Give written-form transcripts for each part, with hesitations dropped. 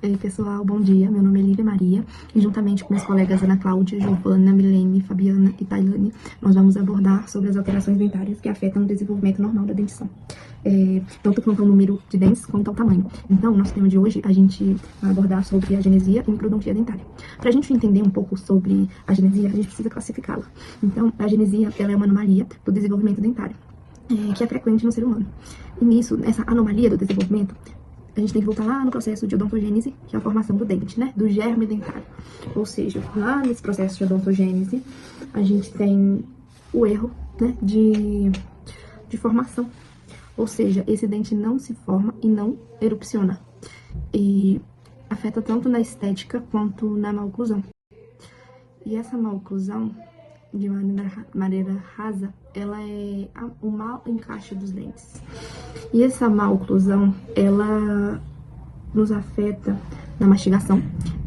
Ei, pessoal, bom dia. Meu nome é Lívia Maria e juntamente com minhas colegas Ana Cláudia, Giovana, Milene, Fabiana e Tailane, nós vamos abordar sobre as alterações dentárias que afetam o desenvolvimento normal da dentição. Tanto quanto ao número de dentes, quanto ao tamanho. Então, nosso tema de hoje, a gente vai abordar sobre a genesia e microdontia dentária. Para a gente entender um pouco sobre a genesia, a gente precisa classificá-la. Então, a genesia, ela é uma anomalia do desenvolvimento dentário, que é frequente no ser humano. E nisso, nessa anomalia do desenvolvimento, a gente tem que voltar lá no processo de odontogênese, que é a formação do dente, né? Do germe dentário. Ou seja, lá nesse processo de odontogênese, a gente tem o erro, né? De formação. Ou seja, esse dente não se forma e não erupciona. E afeta tanto na estética quanto na maloclusão. E essa maloclusão, de maneira rasa, ela é o mau encaixe dos dentes. E essa má oclusão, ela nos afeta na mastigação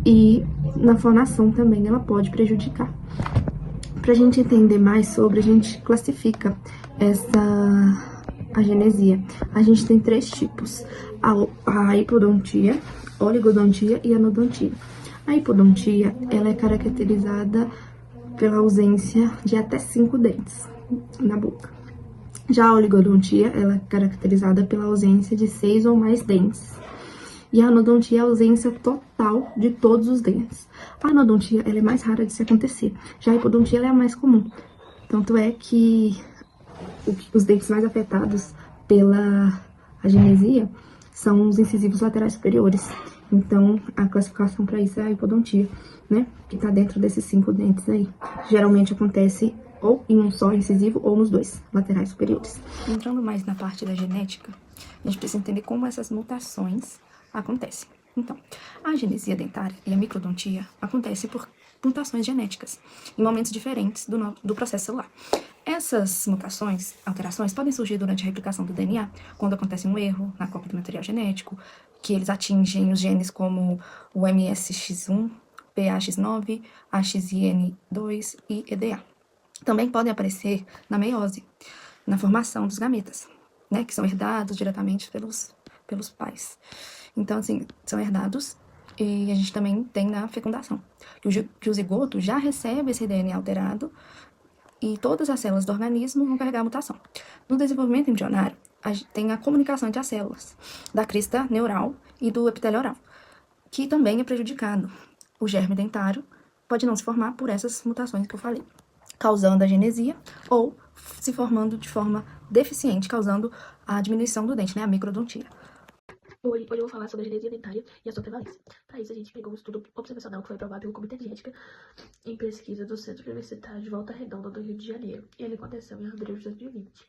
e na fonação também, ela pode prejudicar. Para a gente entender mais sobre, a gente classifica agenesia. A gente tem 3 tipos: a hipodontia, oligodontia e anodontia. A hipodontia, ela é caracterizada pela ausência de até 5 dentes na boca. Já a oligodontia, ela é caracterizada pela ausência de 6 ou mais dentes. E a anodontia é a ausência total de todos os dentes. A anodontia, ela é mais rara de se acontecer. Já a hipodontia, ela é a mais comum. Tanto é que os dentes mais afetados pela agenesia são os incisivos laterais superiores. Então, a classificação para isso é a hipodontia, né? Que tá dentro desses 5 dentes aí. Geralmente acontece ou em um só incisivo ou nos 2 laterais superiores. Entrando mais na parte da genética, a gente precisa entender como essas mutações acontecem. Então, a agenesia dentária e a microdontia acontecem por mutações genéticas, em momentos diferentes do processo celular. Essas mutações, alterações, podem surgir durante a replicação do DNA, quando acontece um erro na cópia do material genético, que eles atingem os genes como o MSX1, PAX9, AXN2 e EDA. Também podem aparecer na meiose, na formação dos gametas, né, que são herdados diretamente pelos pais. Então, assim, são herdados e a gente também tem na fecundação, que o zigoto já recebe esse DNA alterado e todas as células do organismo vão carregar a mutação. No desenvolvimento embrionário, tem a comunicação entre as células da crista neural e do epitélio oral, que também é prejudicado. O germe dentário pode não se formar por essas mutações que eu falei, causando a agenesia ou se formando de forma deficiente, causando a diminuição do dente, né, a microdontia. Hoje eu vou falar sobre a genesia dentária e a sua prevalência. Para isso, a gente pegou um estudo observacional que foi aprovado pelo Comitê de Ética em pesquisa do Centro Universitário de Volta Redonda do Rio de Janeiro. E ele aconteceu em abril de 2020.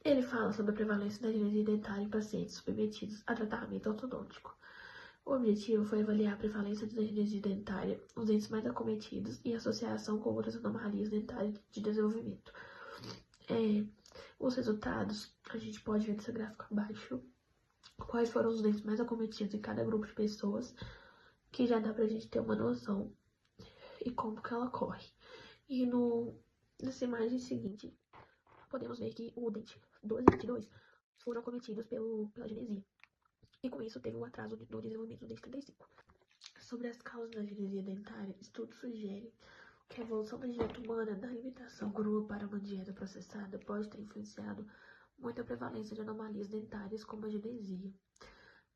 Ele fala sobre a prevalência da genesia dentária em pacientes submetidos a tratamento ortodôntico. O objetivo foi avaliar a prevalência da genesia dentária, os dentes mais acometidos e associação com outras anomalias dentárias de desenvolvimento. Os resultados a gente pode ver nesse gráfico abaixo. Quais foram os dentes mais acometidos em cada grupo de pessoas, que já dá pra gente ter uma noção e como que ela ocorre. E nessa imagem seguinte, podemos ver que o dente 12 e 22 foram acometidos pela genesia. E com isso teve um atraso no desenvolvimento do dente 35. Sobre as causas da genesia dentária, estudos sugerem que a evolução da dieta humana da alimentação crua para uma dieta processada pode ter influenciado muito a prevalência de anomalias dentárias como a genesia.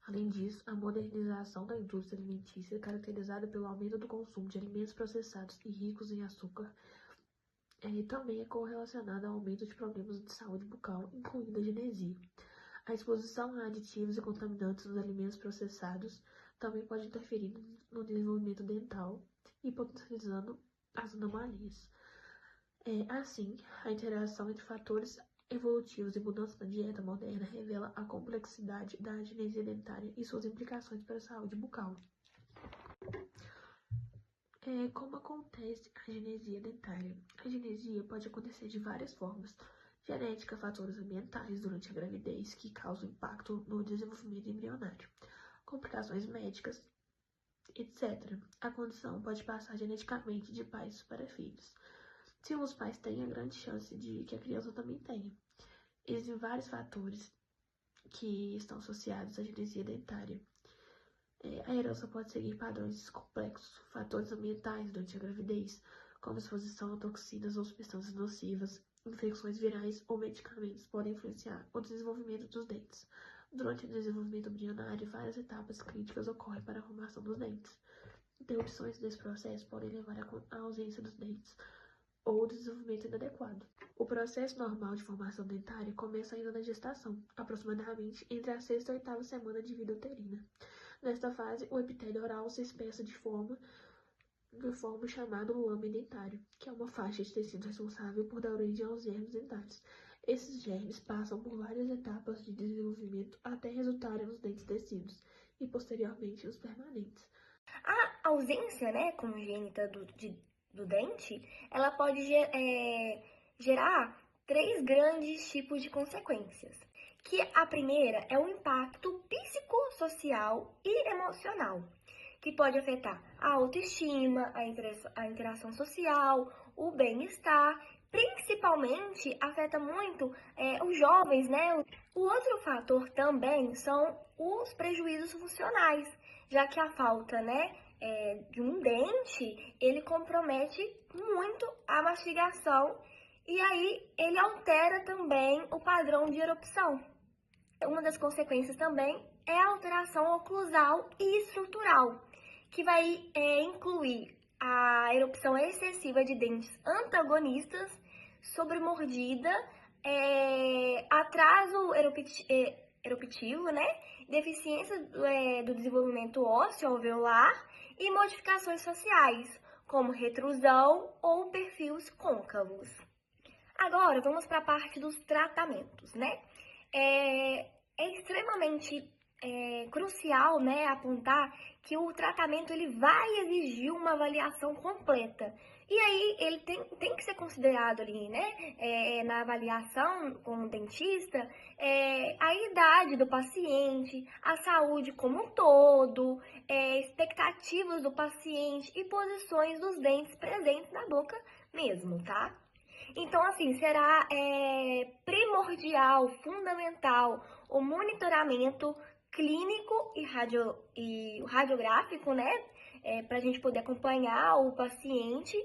Além disso, a modernização da indústria alimentícia, caracterizada pelo aumento do consumo de alimentos processados e ricos em açúcar, também é correlacionada ao aumento de problemas de saúde bucal, incluindo a genesia. A exposição a aditivos e contaminantes nos alimentos processados também pode interferir no desenvolvimento dental e potencializando as anomalias. Assim, a interação entre fatores evolutivos e mudanças na dieta moderna revela a complexidade da agenesia dentária e suas implicações para a saúde bucal. Como acontece a agenesia dentária? A agenesia pode acontecer de várias formas: genética, fatores ambientais durante a gravidez que causam impacto no desenvolvimento embrionário, complicações médicas, etc. A condição pode passar geneticamente de pais para filhos. Se um dos pais tem, a grande chance de que a criança também tenha. Existem vários fatores que estão associados à genesia dentária. A herança pode seguir padrões complexos, fatores ambientais durante a gravidez, como exposição a toxinas ou substâncias nocivas, infecções virais ou medicamentos podem influenciar o desenvolvimento dos dentes. Durante o desenvolvimento embrionário, várias etapas críticas ocorrem para a formação dos dentes. Interrupções desse processo podem levar à ausência dos dentes ou desenvolvimento inadequado. O processo normal de formação dentária começa ainda na gestação, aproximadamente entre a sexta e a oitava semana de vida uterina. Nesta fase, o epitélio oral se espessa de forma chamada lame dentário, que é uma faixa de tecido responsável por dar origem aos germes dentários. Esses germes passam por várias etapas de desenvolvimento até resultarem nos dentes tecidos e, posteriormente, nos permanentes. A ausência, né, congênita do dente, ela pode gerar 3 grandes tipos de consequências. Que a primeira é o impacto psicossocial e emocional, que pode afetar a autoestima, a interação social, o bem-estar, principalmente afeta muito os jovens, né? O outro fator também são os prejuízos funcionais, já que a falta, né, de um dente, ele compromete muito a mastigação e aí ele altera também o padrão de erupção. Uma das consequências também é a alteração oclusal e estrutural, que vai incluir a erupção excessiva de dentes antagonistas, sobremordida, atraso eruptivo, né? Deficiência do desenvolvimento ósseo alveolar e modificações faciais, como retrusão ou perfis côncavos. Agora, vamos para a parte dos tratamentos, né? É extremamente crucial, né, apontar que o tratamento ele vai exigir uma avaliação completa. E aí ele tem que ser considerado ali, né, na avaliação com o dentista, a idade do paciente, a saúde como um todo, expectativas do paciente e posições dos dentes presentes na boca mesmo, tá? Então, assim, será primordial, fundamental, o monitoramento clínico e radiográfico, né? Para a gente poder acompanhar o paciente,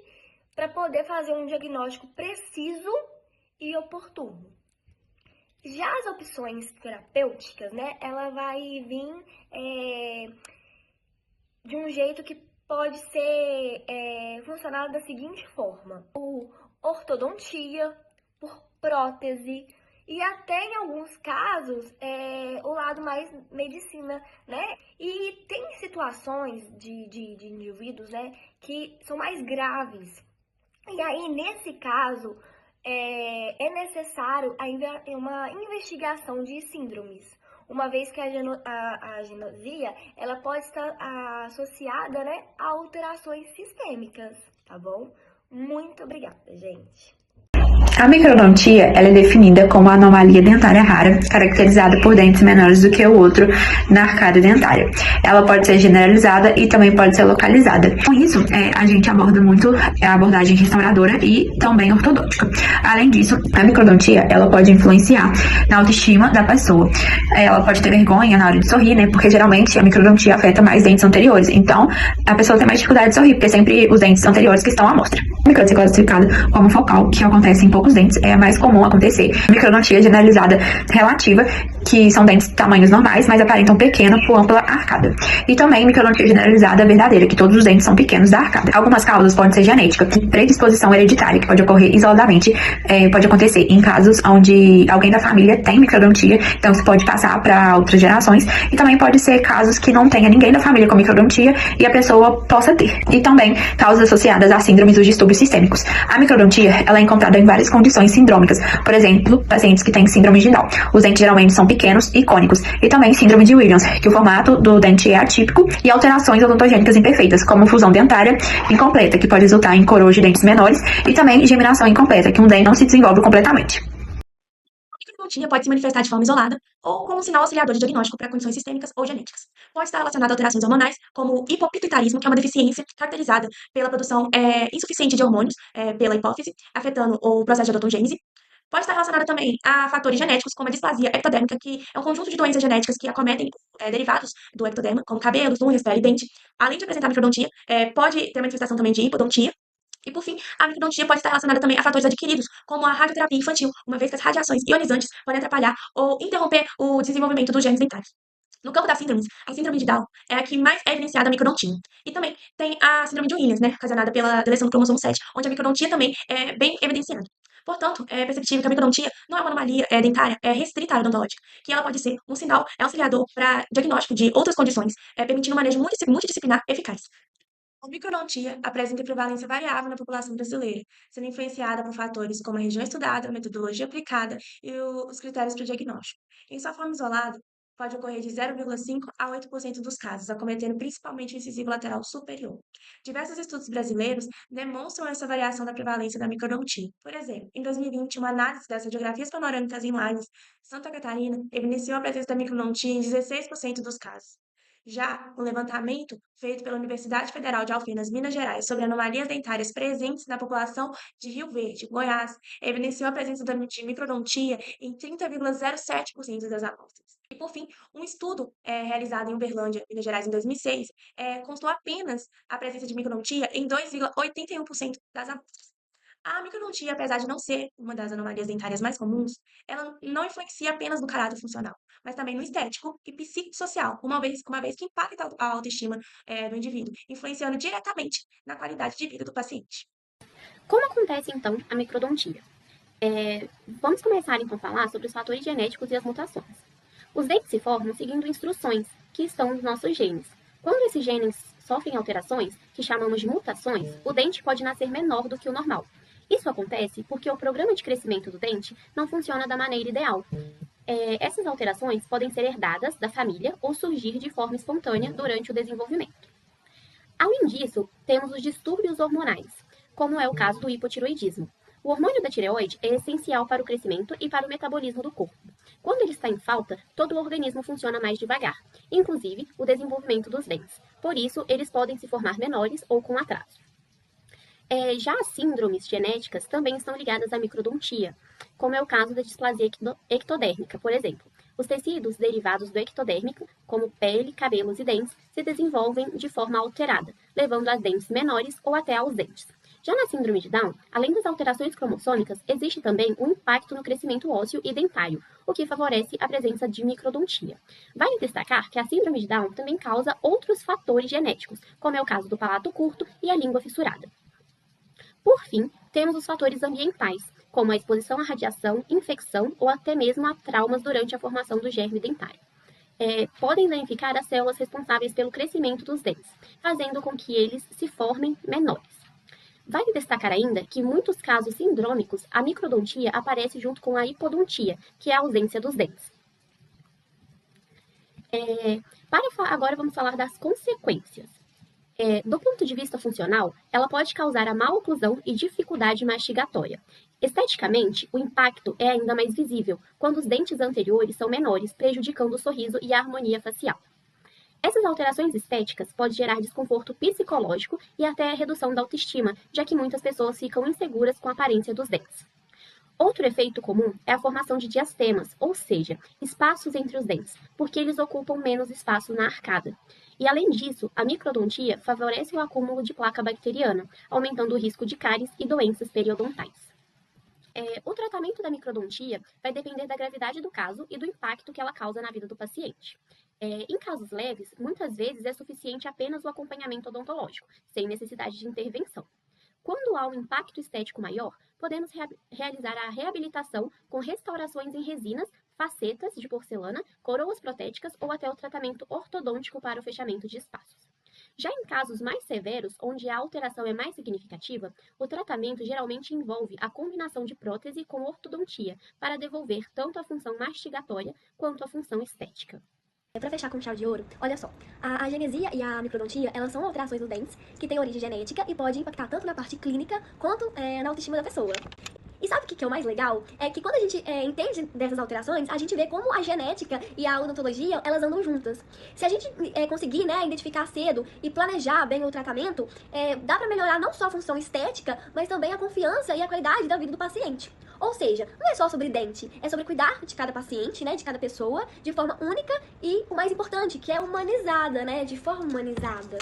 para poder fazer um diagnóstico preciso e oportuno. Já as opções terapêuticas, né? Ela vai vir de um jeito que pode ser funcionar da seguinte forma: ortodontia, por prótese e até em alguns casos o lado mais medicina, né? E tem situações de indivíduos, né, que são mais graves. E aí, nesse caso, é necessário uma investigação de síndromes, uma vez que a agenosia ela pode estar associada, né, a alterações sistêmicas, tá bom? Muito obrigada, gente. A microdontia ela é definida como anomalia dentária rara, caracterizada por dentes menores do que o outro na arcada dentária. Ela pode ser generalizada e também pode ser localizada. Com isso, a gente aborda muito a abordagem restauradora e também ortodôntica. Além disso, a microdontia ela pode influenciar na autoestima da pessoa. Ela pode ter vergonha na hora de sorrir, né? Porque geralmente a microdontia afeta mais dentes anteriores. Então, a pessoa tem mais dificuldade de sorrir, porque é sempre os dentes anteriores que estão à mostra. A microdontia é classificada como focal, que acontece em poucos dentes, é mais comum acontecer. Microdontia generalizada relativa, que são dentes de tamanhos normais, mas aparentam pequeno por ampla arcada. E também microdontia generalizada verdadeira, que todos os dentes são pequenos da arcada. Algumas causas podem ser genética, predisposição hereditária, que pode ocorrer isoladamente, pode acontecer em casos onde alguém da família tem microdontia, então isso pode passar para outras gerações, e também pode ser casos que não tenha ninguém da família com microdontia e a pessoa possa ter. E também causas associadas a síndromes dos distúrbios sistêmicos. A microdontia ela é encontrada em várias condições sindrômicas, por exemplo, pacientes que têm síndrome de Down. Os dentes geralmente são pequenos e cônicos, e também síndrome de Williams, que o formato do dente é atípico, e alterações odontogênicas imperfeitas, como fusão dentária incompleta, que pode resultar em coroas de dentes menores, e também geminação incompleta, que um dente não se desenvolve completamente. A microdontia pode se manifestar de forma isolada ou como um sinal auxiliador de diagnóstico para condições sistêmicas ou genéticas. Pode estar relacionada a alterações hormonais, como hipopituitarismo, que é uma deficiência caracterizada pela produção insuficiente de hormônios pela hipófise, afetando o processo de odontogênese. Pode estar relacionada também a fatores genéticos, como a displasia ectodérmica, que é um conjunto de doenças genéticas que acometem derivados do ectoderma, como cabelos, unhas, pele e dente. Além de apresentar microdontia, pode ter manifestação também de hipodontia. E, por fim, a microdontia pode estar relacionada também a fatores adquiridos, como a radioterapia infantil, uma vez que as radiações ionizantes podem atrapalhar ou interromper o desenvolvimento dos genes dentários. No campo das síndromes, a síndrome de Down é a que mais é evidenciada a microdontia. E também tem a síndrome de Williams, né, ocasionada pela deleção do cromossomo 7, onde a microdontia também é bem evidenciada. Portanto, é perceptível que a microdontia não é uma anomalia dentária restrita à odontológica, que ela pode ser um sinal auxiliador para diagnóstico de outras condições, permitindo um manejo multidisciplinar eficaz. A microdontia apresenta prevalência variável na população brasileira, sendo influenciada por fatores como a região estudada, a metodologia aplicada e os critérios para o diagnóstico. Em sua forma isolada, pode ocorrer de 0,5 a 8% dos casos, acometendo principalmente o incisivo lateral superior. Diversos estudos brasileiros demonstram essa variação da prevalência da microdontia. Por exemplo, em 2020, uma análise das radiografias panorâmicas em Lages, Santa Catarina, evidenciou a presença da microdontia em 16% dos casos. Já o levantamento feito pela Universidade Federal de Alfenas, Minas Gerais, sobre anomalias dentárias presentes na população de Rio Verde, Goiás, evidenciou a presença de microdontia em 30,07% das amostras. E, por fim, um estudo realizado em Uberlândia, Minas Gerais, em 2006, constou apenas a presença de microdontia em 2,81% das amostras. A microdontia, apesar de não ser uma das anomalias dentárias mais comuns, ela não influencia apenas no caráter funcional, mas também no estético e psicossocial, uma vez que impacta a autoestima do indivíduo, influenciando diretamente na qualidade de vida do paciente. Como acontece, então, a microdontia? Vamos começar, então, a falar sobre os fatores genéticos e as mutações. Os dentes se formam seguindo instruções que estão nos nossos genes. Quando esses genes sofrem alterações, que chamamos de mutações, o dente pode nascer menor do que o normal. Isso acontece porque o programa de crescimento do dente não funciona da maneira ideal. Essas alterações podem ser herdadas da família ou surgir de forma espontânea durante o desenvolvimento. Além disso, temos os distúrbios hormonais, como é o caso do hipotiroidismo. O hormônio da tireoide é essencial para o crescimento e para o metabolismo do corpo. Quando ele está em falta, todo o organismo funciona mais devagar, inclusive o desenvolvimento dos dentes. Por isso, eles podem se formar menores ou com atraso. Já as síndromes genéticas também estão ligadas à microdontia, como é o caso da displasia ectodérmica, por exemplo. Os tecidos derivados do ectodérmico, como pele, cabelos e dentes, se desenvolvem de forma alterada, levando a dentes menores ou até aos dentes. Já na síndrome de Down, além das alterações cromossômicas, existe também um impacto no crescimento ósseo e dentário, o que favorece a presença de microdontia. Vale destacar que a síndrome de Down também causa outros fatores genéticos, como é o caso do palato curto e a língua fissurada. Por fim, temos os fatores ambientais, como a exposição à radiação, infecção ou até mesmo a traumas durante a formação do germe dentário. Podem danificar as células responsáveis pelo crescimento dos dentes, fazendo com que eles se formem menores. Vale destacar ainda que em muitos casos sindrômicos, a microdontia aparece junto com a hipodontia, que é a ausência dos dentes. Agora vamos falar das consequências. Do ponto de vista funcional, ela pode causar a maloclusão e dificuldade mastigatória. Esteticamente, o impacto é ainda mais visível quando os dentes anteriores são menores, prejudicando o sorriso e a harmonia facial. Essas alterações estéticas podem gerar desconforto psicológico e até a redução da autoestima, já que muitas pessoas ficam inseguras com a aparência dos dentes. Outro efeito comum é a formação de diastemas, ou seja, espaços entre os dentes, porque eles ocupam menos espaço na arcada. E além disso, a microdontia favorece o acúmulo de placa bacteriana, aumentando o risco de cáries e doenças periodontais. O tratamento da microdontia vai depender da gravidade do caso e do impacto que ela causa na vida do paciente. Em casos leves, muitas vezes é suficiente apenas o acompanhamento odontológico, sem necessidade de intervenção. Quando há um impacto estético maior, podemos realizar a reabilitação com restaurações em resinas, facetas de porcelana, coroas protéticas ou até o tratamento ortodôntico para o fechamento de espaços. Já em casos mais severos, onde a alteração é mais significativa, o tratamento geralmente envolve a combinação de prótese com ortodontia para devolver tanto a função mastigatória quanto a função estética. Para fechar com chave de ouro, olha só, a agenesia e a microdontia, elas são alterações dos dentes que têm origem genética e podem impactar tanto na parte clínica quanto na autoestima da pessoa. E sabe o que é o mais legal? É que quando a gente entende dessas alterações, a gente vê como a genética e a odontologia, elas andam juntas. Se a gente conseguir, né, identificar cedo e planejar bem o tratamento, dá pra melhorar não só a função estética, mas também a confiança e a qualidade da vida do paciente. Ou seja, não é só sobre dente, é sobre cuidar de cada paciente, né, de cada pessoa, de forma única e, o mais importante, que é humanizada, né, de forma humanizada.